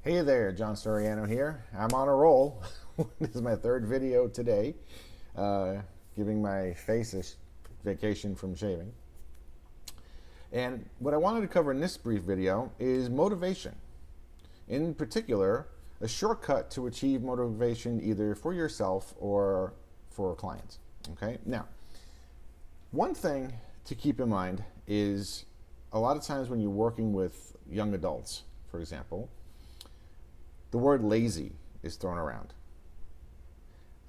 Hey there, John Soriano here. I'm on a roll. This is my third video today, giving my face a vacation from shaving. And what I wanted to cover in this brief video is motivation. In particular, a shortcut to achieve motivation either for yourself or for clients. Okay? Now, one thing to keep in mind is a lot of times when you're working with young adults, for example, the word lazy is thrown around.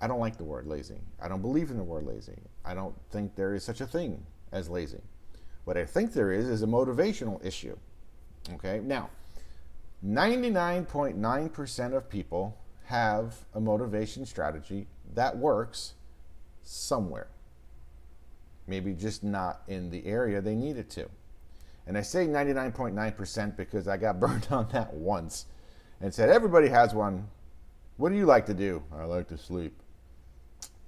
I don't like the word lazy. I don't believe in the word lazy. I don't think there is such a thing as lazy. What I think there is a motivational issue. Okay, now, 99.9% of people have a motivation strategy that works somewhere. Maybe just not in the area they need it to. And I say 99.9% because I got burned on that once and said, everybody has one. What do you like to do? I like to sleep.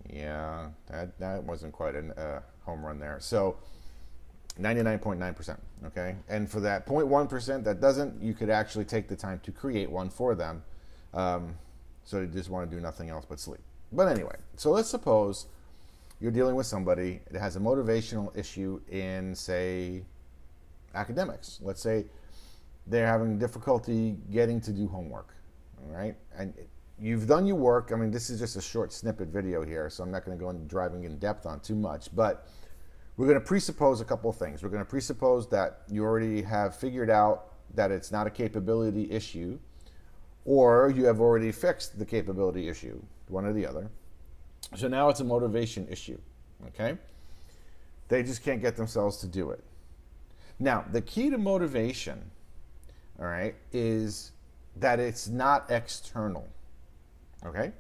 Yeah, that wasn't quite a home run there. So 99.9%, okay? And for that 0.1% that doesn't, you could actually take the time to create one for them. So they just want to do nothing else but sleep. But anyway, so let's suppose you're dealing with somebody that has a motivational issue in, say, academics. Let's say they're having difficulty getting to do homework, all right? And you've done your work. I mean, this is just a short snippet video here, so I'm not going to go into driving in depth on too much, but we're going to presuppose a couple of things. We're going to presuppose that you already have figured out that it's not a capability issue, or you have already fixed the capability issue, one or the other. So now it's a motivation issue, okay? They just can't get themselves to do it. Now, the key to motivation, all right, is that it's not external, okay?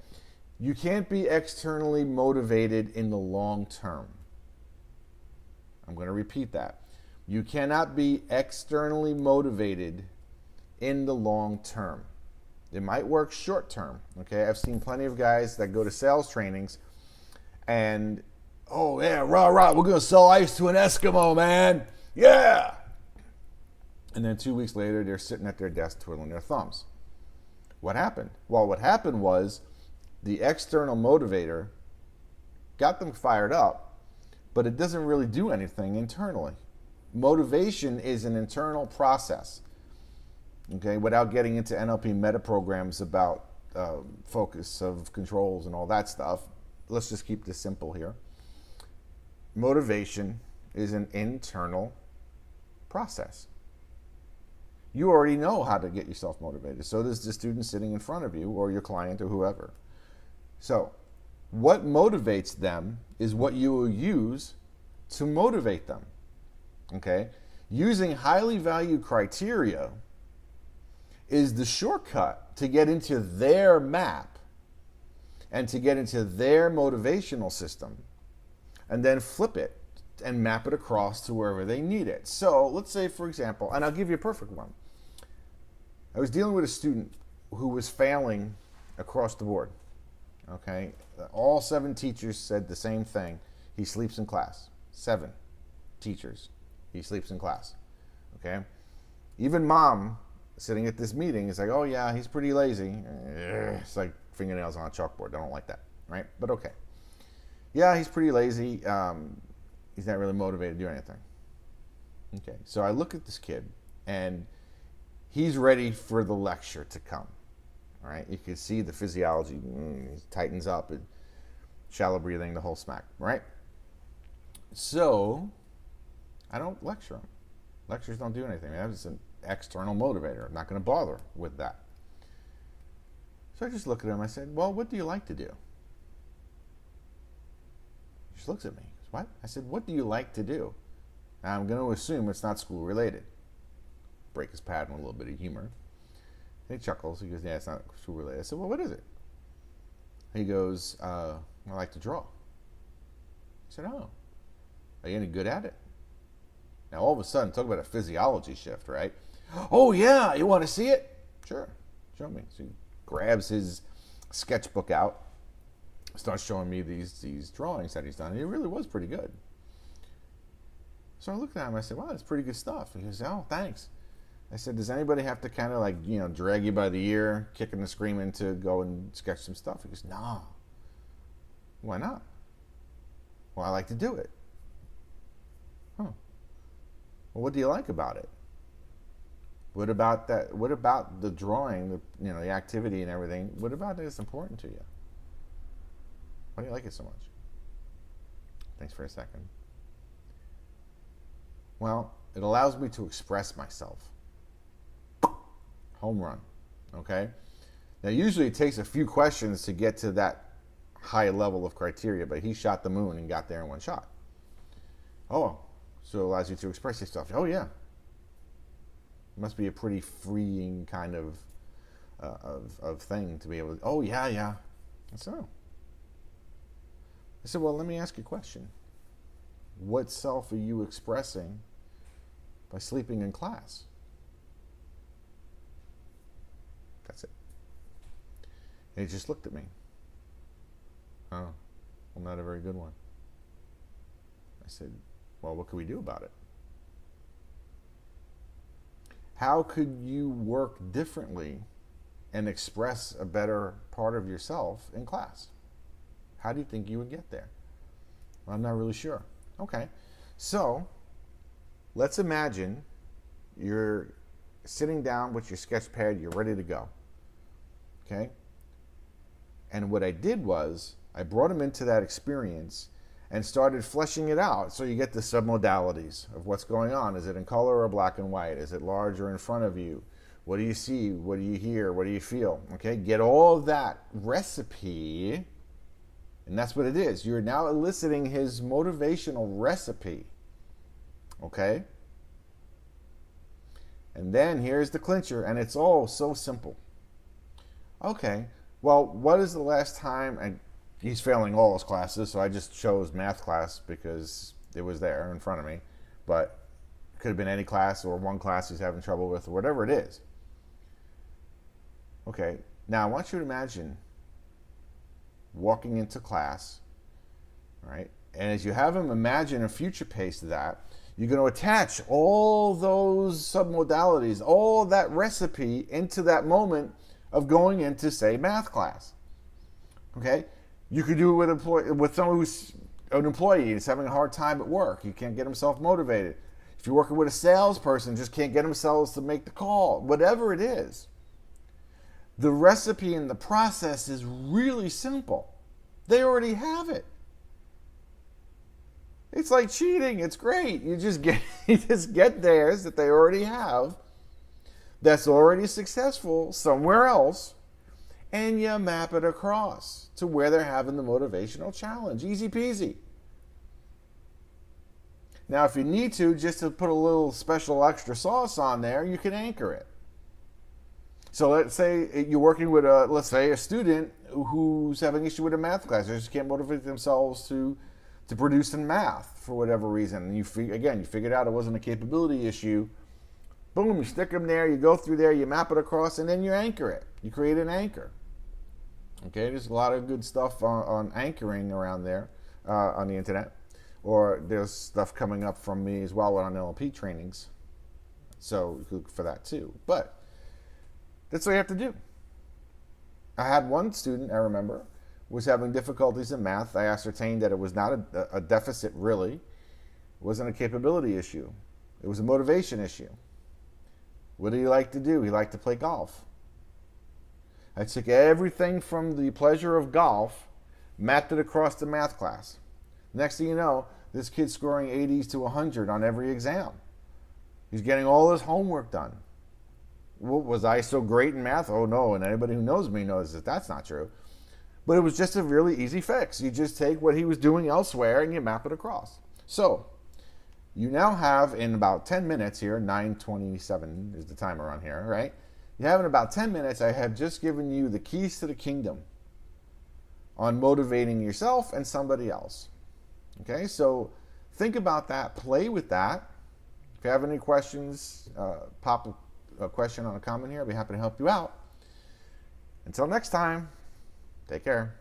You can't be externally motivated in the long term. I'm going to repeat that. You cannot be externally motivated in the long term. It might work short term, okay? I've seen plenty of guys that go to sales trainings and, oh yeah, rah, rah, we're going to sell ice to an Eskimo, man. Yeah. And then 2 weeks later, they're sitting at their desk twiddling their thumbs. What happened? Well, what happened was the external motivator got them fired up, but it doesn't really do anything internally. Motivation is an internal process, okay, without getting into NLP meta programs about focus of controls and all that stuff. Let's just keep this simple here. Motivation is an internal process. You already know how to get yourself motivated. So does the student sitting in front of you or your client or whoever. So what motivates them is what you will use to motivate them, okay? Using highly valued criteria is the shortcut to get into their map and to get into their motivational system and then flip it and map it across to wherever they need it. So let's say, for example, and I'll give you a perfect one. I was dealing with a student who was failing across the board, okay? All 7 teachers said the same thing. He sleeps in class. 7 teachers. He sleeps in class, okay? Even mom sitting at this meeting is like, oh yeah, he's pretty lazy. It's like fingernails on a chalkboard. I don't like that, right? But okay. Yeah, he's pretty lazy. He's not really motivated to do anything. Okay, so I look at this kid and he's ready for the lecture to come. All right, you can see the physiology. He tightens up, and shallow breathing, the whole smack, right? So I don't lecture him. Lectures don't do anything. That's an external motivator. I'm not going to bother with that. So I just look at him. I said, well, what do you like to do? He just looks at me. What? I said, what do you like to do? Now, I'm going to assume it's not school related. Break his pattern with a little bit of humor. He chuckles. He goes, yeah, it's not school related. I said, well, what is it? He goes, I like to draw. I said, oh, are you any good at it? Now, all of a sudden, talk about a physiology shift, right? Oh, yeah, you want to see it? Sure, show me. So he grabs his sketchbook out, starts showing me these drawings that he's done. And it really was pretty good. So I looked at him. I said, wow, that's pretty good stuff. He goes, oh, thanks. I said, does anybody have to kind of like, drag you by the ear, kicking and screaming to go and sketch some stuff? He goes, no. Why not? Well, I like to do it. Huh. Well, what do you like about it? What about that? What about the drawing, the activity and everything? What about it is important to you? Why do you like it so much? Thanks for a second. Well, it allows me to express myself. Home run. Okay? Now, usually it takes a few questions to get to that high level of criteria, but he shot the moon and got there in one shot. Oh, so it allows you to express yourself. Oh, yeah. It must be a pretty freeing kind of thing to be able to, oh, yeah. So I said, well, let me ask you a question. What self are you expressing by sleeping in class? That's it. And he just looked at me. Oh, well, not a very good one. I said, well, what could we do about it? How could you work differently and express a better part of yourself in class? How do you think you would get there? Well, I'm not really sure. Okay, so let's imagine you're sitting down with your sketch pad, you're ready to go. Okay? And what I did was I brought him into that experience and started fleshing it out so you get the submodalities of what's going on. Is it in color or black and white? Is it large or in front of you? What do you see? What do you hear? What do you feel? Okay, get all of that recipe, and that's what it is. You're now eliciting his motivational recipe. Okay? And then here's the clincher, and it's all so simple. Okay, well, what is the last time, and he's failing all his classes, so I just chose math class because it was there in front of me, but it could have been any class or one class he's having trouble with or whatever it is. Okay, now I want you to imagine walking into class, right? And as you have him imagine a future pace to that, you're going to attach all those submodalities, all that recipe into that moment of going into, say, math class. Okay? You could do it with someone who's an employee who's having a hard time at work. He can't get himself motivated. If you're working with a salesperson, just can't get themselves to make the call. Whatever it is. The recipe and the process is really simple. They already have it. It's like cheating. It's great. You just get theirs that they already have. That's already successful somewhere else. And you map it across to where they're having the motivational challenge. Easy peasy. Now, if you need to, just to put a little special extra sauce on there, you can anchor it. So let's say you're working with a student who's having issue with a math class. They just can't motivate themselves to produce in math for whatever reason. And you figured out it wasn't a capability issue. Boom, you stick them there, you go through there, you map it across, and then you anchor it. You create an anchor. Okay, there's a lot of good stuff on anchoring around there on the internet. Or there's stuff coming up from me as well on NLP trainings. So you could look for that too. But that's what you have to do. I had one student, I remember, was having difficulties in math. I ascertained that it was not a deficit really. It wasn't a capability issue. It was a motivation issue. What did he like to do? He liked to play golf. I took everything from the pleasure of golf, mapped it across the math class. Next thing you know, this kid's scoring 80s to 100 on every exam. He's getting all his homework done. Well, was I so great in math? Oh no, and anybody who knows me knows that that's not true. But it was just a really easy fix. You just take what he was doing elsewhere and you map it across. So, you now have in about 10 minutes here, 9:27 is the timer on here, right? You have in about 10 minutes, I have just given you the keys to the kingdom on motivating yourself and somebody else. Okay, so think about that, play with that. If you have any questions, pop a question on a comment here. I'll be happy to help you out. Until next time, take care.